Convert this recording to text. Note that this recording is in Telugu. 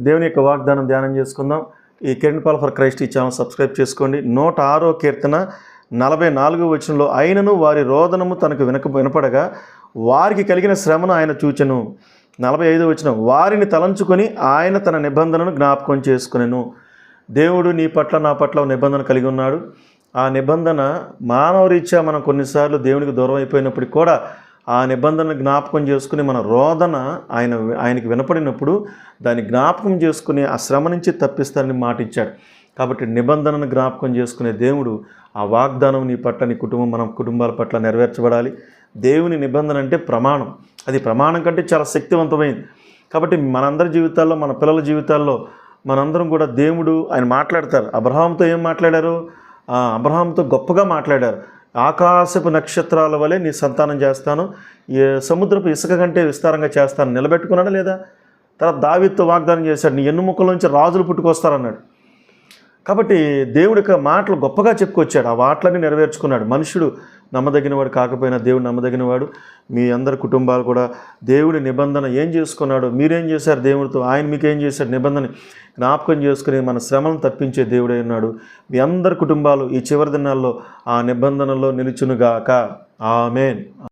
దేవుని యొక్క వాగ్దానం ధ్యానం చేసుకుందాం. ఈ కిరణ్ పాల్ ఫర్ క్రైస్ట్ ఈ ఛానల్ సబ్స్క్రైబ్ చేసుకోండి. 106వ కీర్తన 44వ వచనంలో, అయినను వారి రోదనము తనకు వినపడగా వారికి కలిగిన శ్రమను ఆయన చూచెను. 45వ వచనం, వారిని తలంచుకొని ఆయన తన నిబంధనను జ్ఞాపకం చేసుకునెను. దేవుడు నీ పట్ల నా పట్ల నిబంధన కలిగి ఉన్నాడు. ఆ నిబంధన మానవ రీత్యా మనం కొన్నిసార్లు దేవునికి దూరం అయిపోయినప్పటికీ కూడా ఆ నిబంధనను జ్ఞాపకం చేసుకుని మన రోదన ఆయనకి వినపడినప్పుడు దాన్ని జ్ఞాపకం చేసుకుని ఆ శ్రమ నుంచి తప్పిస్తారని మాట ఇచ్చాడు. కాబట్టి నిబంధనను జ్ఞాపకం చేసుకునే దేవుడు ఆ వాగ్దానం నీ పట్ల, నీ మన కుటుంబాల పట్ల నెరవేర్చబడాలి. దేవుని నిబంధన అంటే ప్రమాణం. అది ప్రమాణం కంటే చాలా శక్తివంతమైంది. కాబట్టి మనందరి జీవితాల్లో, మన పిల్లల జీవితాల్లో మనందరం కూడా దేవుడు ఆయన మాట్లాడతారు. అబ్రహాంతో ఏం మాట్లాడారు? అబ్రహాంతో గొప్పగా మాట్లాడారు. ఆకాశపు నక్షత్రాల వలె నీ సంతానం చేస్తాను, సముద్రపు ఇసుక కంటే విస్తారంగా చేస్తాను. నిలబెట్టుకున్నాడా లేదా? తర్వాత దావీదుతో వాగ్దానం చేశాడు, నీ ఎన్నుముక్కల నుంచి రాజులు పుట్టుకొస్తారన్నాడు. కాబట్టి దేవుడి యొక్క మాటలు గొప్పగా చెప్పుకొచ్చాడు. ఆ మాటలన్నీ నెరవేర్చుకున్నాడు. మనుషుడు నమ్మదగినవాడు కాకపోయినా దేవుడు నమ్మదగినవాడు. మీ అందరి కుటుంబాలు కూడా దేవుడి నిబంధన ఏం చేసుకున్నాడు, మీరేం చేశారు దేవుడితో, ఆయన మీకేం చేశాడు, నిబంధన జ్ఞాపకం చేసుకుని మన శ్రమను తప్పించే దేవుడై ఉన్నాడు. మీ అందరి కుటుంబాలు ఈ చివరి దినాల్లో ఆ నిబంధనలో నిలుచునుగాక. ఆమేన్.